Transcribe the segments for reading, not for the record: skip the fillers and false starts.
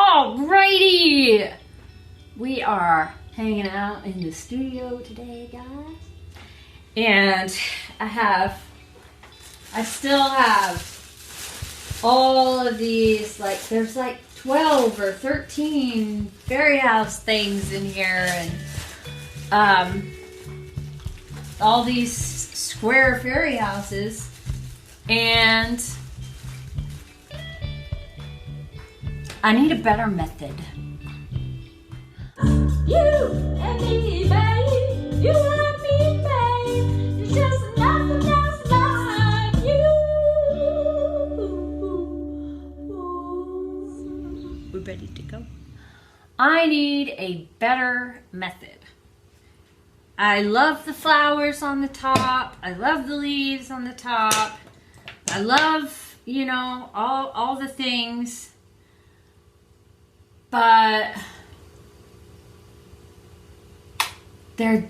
Alrighty! We are hanging out in the studio today, guys. And I still have all of these, like, there's like 12 or 13 fairy house things in here, and all these square fairy houses, and I need a better method. You and me, babe. You and me, babe. It's just nothing else like you. We're ready to go. I need a better method. I love the flowers on the top. I love the leaves on the top. I love, you know, all the things. But they're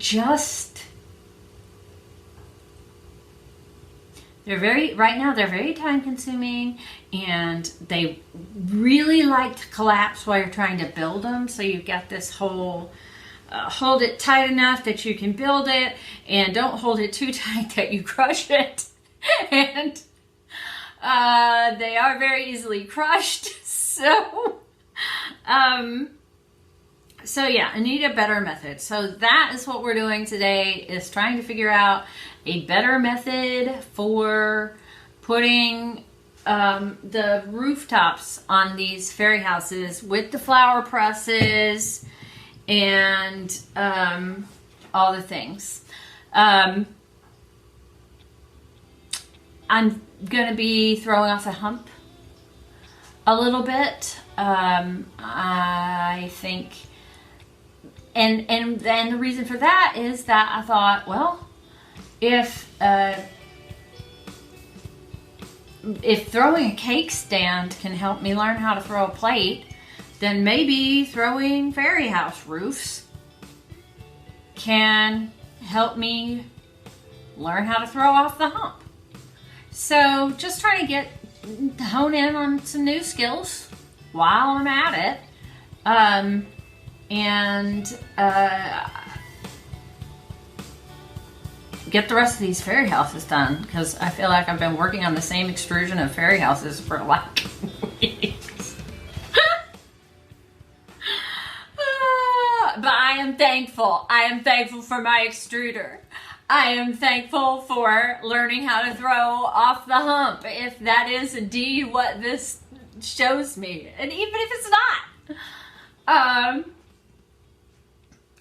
right now they're very time consuming, and they really like to collapse while you're trying to build them. So you've got this whole, hold it tight enough that you can build it, and don't hold it too tight that you crush it. And they are very easily crushed. So yeah, I need a better method. So that is what we're doing today, is trying to figure out a better method for putting the rooftops on these fairy houses with the flower presses and all the things. I'm gonna be throwing off the hump a little bit. I think, and then the reason for that is that I thought, well, if throwing a cake stand can help me learn how to throw a plate, then maybe throwing fairy house roofs can help me learn how to throw off the hump. So just trying to hone in on some new skills while I'm at it, and get the rest of these fairy houses done, because I feel like I've been working on the same extrusion of fairy houses for like weeks. But I am thankful. I am thankful for my extruder. I am thankful for learning how to throw off the hump, if that is indeed what this shows me, and even if it's not.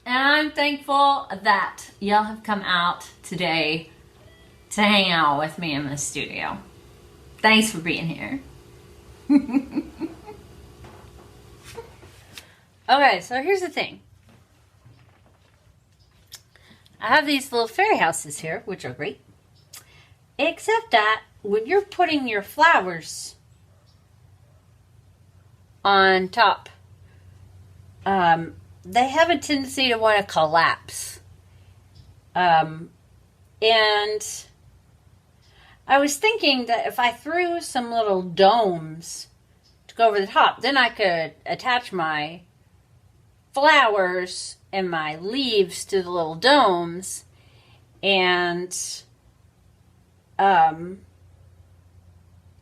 And I'm thankful that y'all have come out today to hang out with me in the studio. Thanks for being here. Okay, so here's the thing. I have these little fairy houses here, which are great. Except that when you're putting your flowers on top, they have a tendency to want to collapse. And I was thinking that if I threw some little domes to go over the top, then I could attach my flowers and my leaves to the little domes and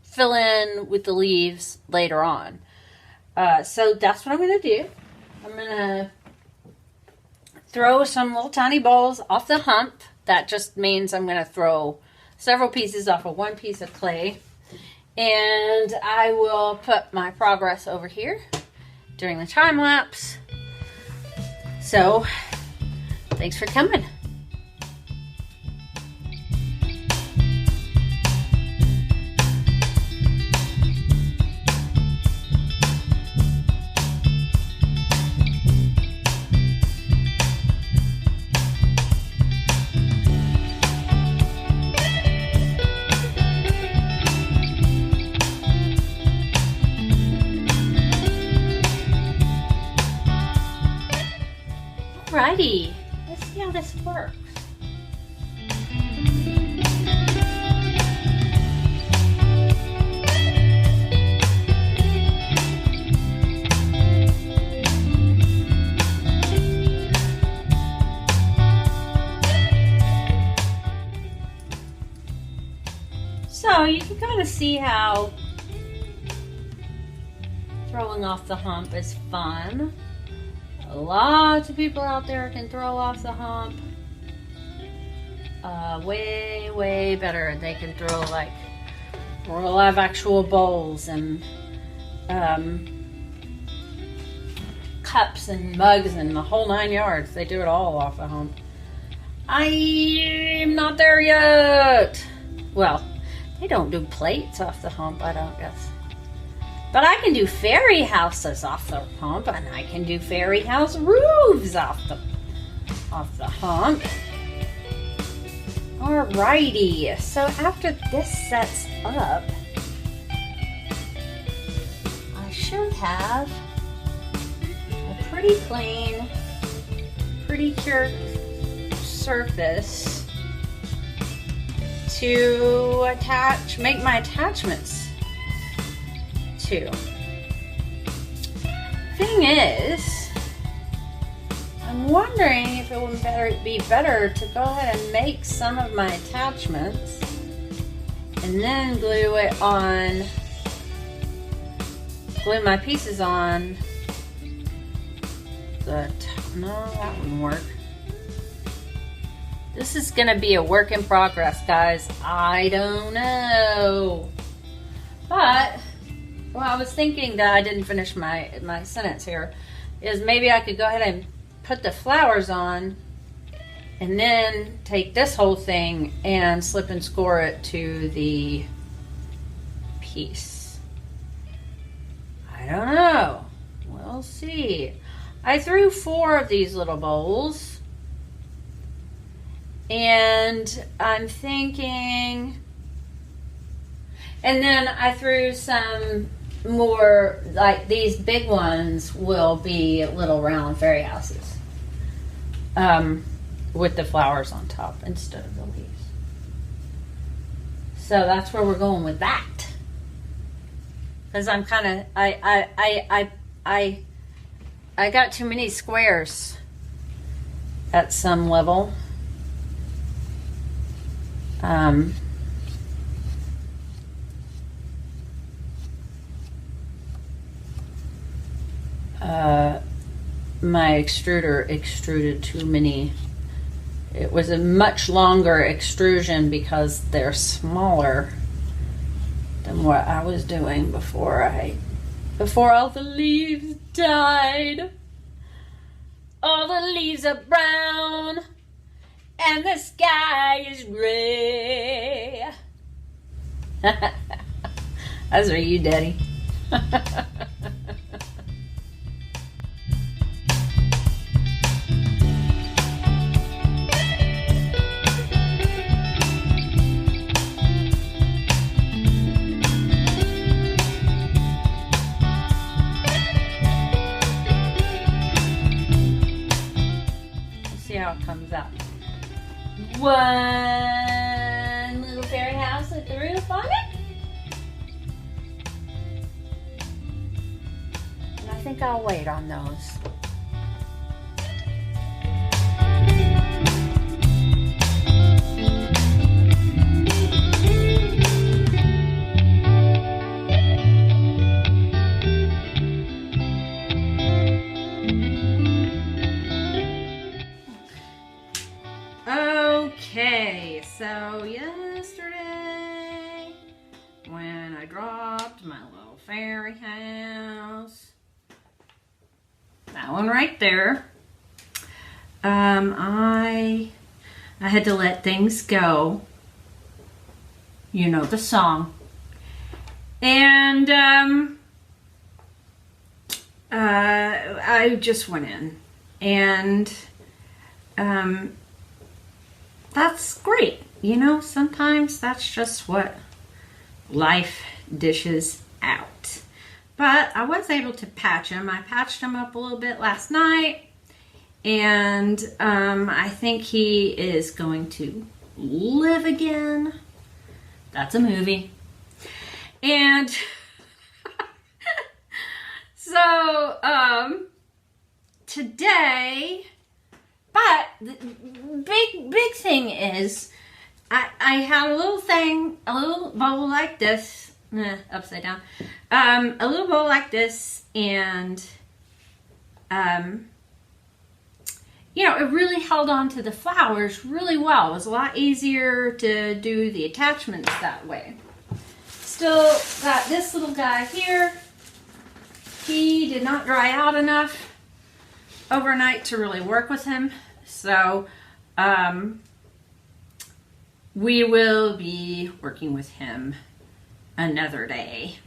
fill in with the leaves later on. So that's what I'm going to do. I'm going to throw some little tiny balls off the hump. That just means I'm going to throw several pieces off of one piece of clay. And I will put my progress over here during the time lapse. So, thanks for coming. Alrighty, let's see how this works. want to see how throwing off the hump is fun. Lots of people out there can throw off the hump way better. They can throw like real live actual bowls and cups and mugs and the whole 9 yards. They do it all off the hump. I am not there yet. Well, they don't do plates off the hump, I don't guess. But I can do fairy houses off the hump, and I can do fairy house roofs off the hump. Alrighty, so after this sets up, I should have a pretty clean, pretty cured surface to make my attachments to. Thing is, I'm wondering if it would be better to go ahead and make some of my attachments and then glue my pieces on no, that wouldn't work. This is gonna be a work in progress, guys. I don't know. But well, I was thinking that I didn't finish my sentence here, is maybe I could go ahead and put the flowers on and then take this whole thing and slip and score it to the piece. I don't know. We'll see. I threw 4 of these little bowls, and I'm thinking, and then I threw some more, like these big ones will be little round fairy houses with the flowers on top instead of the leaves. So that's where we're going with that, because I'm kind of I got too many squares at some level. My extruder extruded too many. It was a much longer extrusion because they're smaller than what I was doing before all the leaves died. All the leaves are brown and the sky is gray. That's for you, Daddy. How it comes out. One little fairy house with the roof on it. And I think I'll wait on those. Okay, so yesterday when I dropped my little fairy house, that one right there, I had to let things go. You know the song. And I just went in, and that's great. You know, sometimes that's just what life dishes out. But I was able to patch them. I patched him up a little bit last night, and I think he is going to live again. That's a movie. And so today, but the big thing is I had a little thing, a little bowl like this, upside down, a little bowl like this, and you know, it really held on to the flowers really well. It was a lot easier to do the attachments that way. Still got this little guy here. He did not dry out enough overnight to really work with him. So we will be working with him another day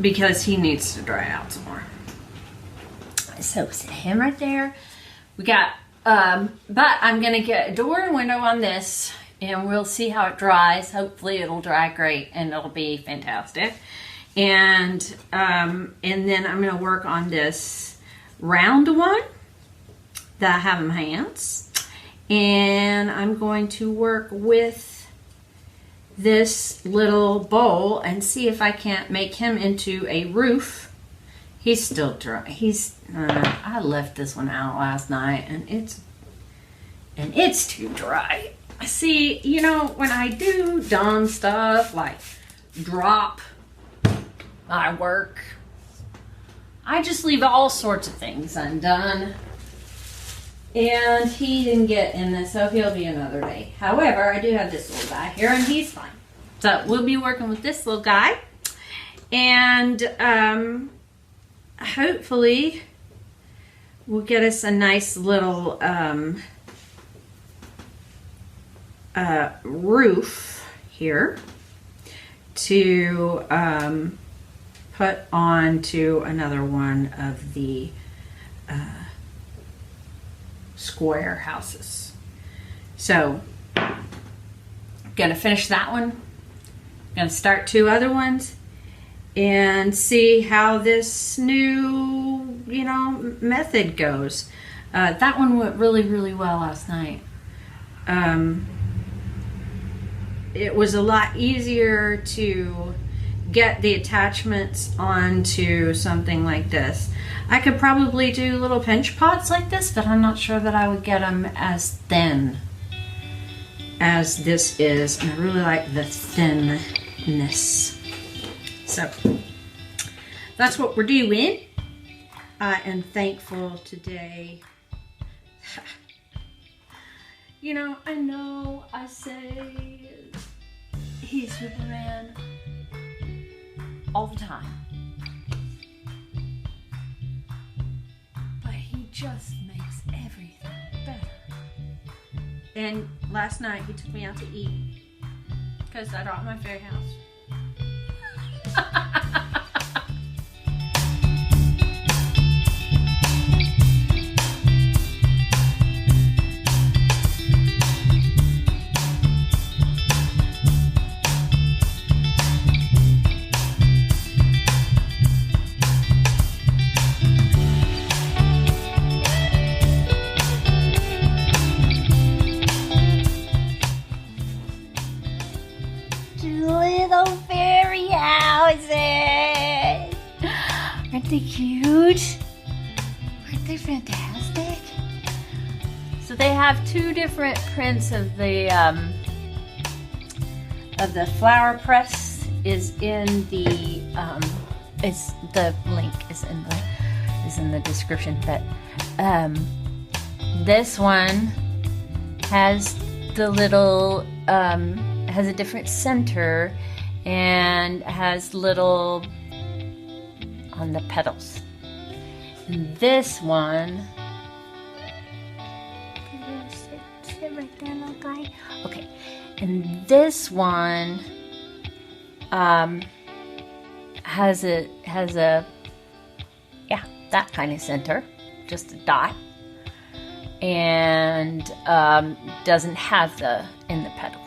because he needs to dry out some more. So set him right there. We got, but I'm gonna get a door and window on this, and we'll see how it dries. Hopefully it'll dry great and it'll be fantastic. And then I'm gonna work on this round one that I have in my hands. And I'm going to work with this little bowl and see if I can't make him into a roof. He's still dry. I left this one out last night, and it's too dry. See, you know, when I do dumb stuff like drop my work, I just leave all sorts of things undone. And he didn't get in this, so he'll be another day. However, I do have this little guy here, and he's fine. So we'll be working with this little guy, and hopefully we'll get us a nice little roof here to put onto another one of the square houses. So I'm gonna finish that one, gonna start 2 other ones, and see how this new, you know, method goes. That one went really, really well last night. It was a lot easier to get the attachments onto something like this. I could probably do little pinch pots like this, but I'm not sure that I would get them as thin as this is. And I really like the thinness. So that's what we're doing. I am thankful today. You know I say he's Superman all the time. But he just makes everything better. And last night he took me out to eat because I dropped my fairy house. Little fairy houses. Aren't they cute? Aren't they fantastic? So they have 2 different prints of the flower press. Is in the the link is in the description. But this one has the little has a different center and has little on the petals. And this one, sit right there, little guy. Okay, and this one has a yeah, that kind of center, just a dot, and doesn't have in the petals.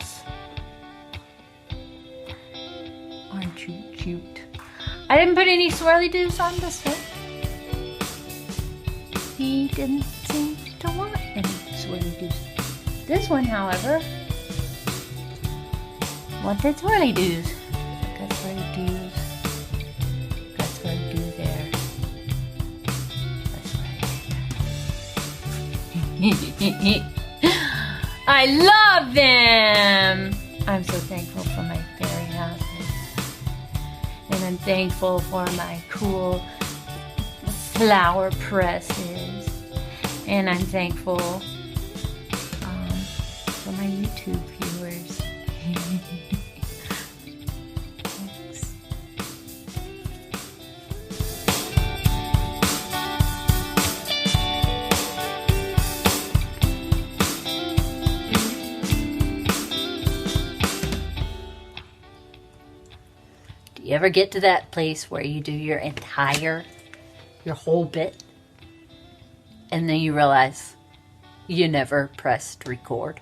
Aren't you cute? I didn't put any swirly-doos on this one. He didn't seem to want any swirly-doos. This one, however, wanted swirly-doos. Got swirly-doos. Got swirly-doo there. Got swirly-doo there. I love them. I'm so thankful for my fairy houses. And I'm thankful for my cool flower presses. And I'm thankful for my YouTube viewers. Thanks. Do you ever get to that place where you do your whole bit, and then you realize you never pressed record?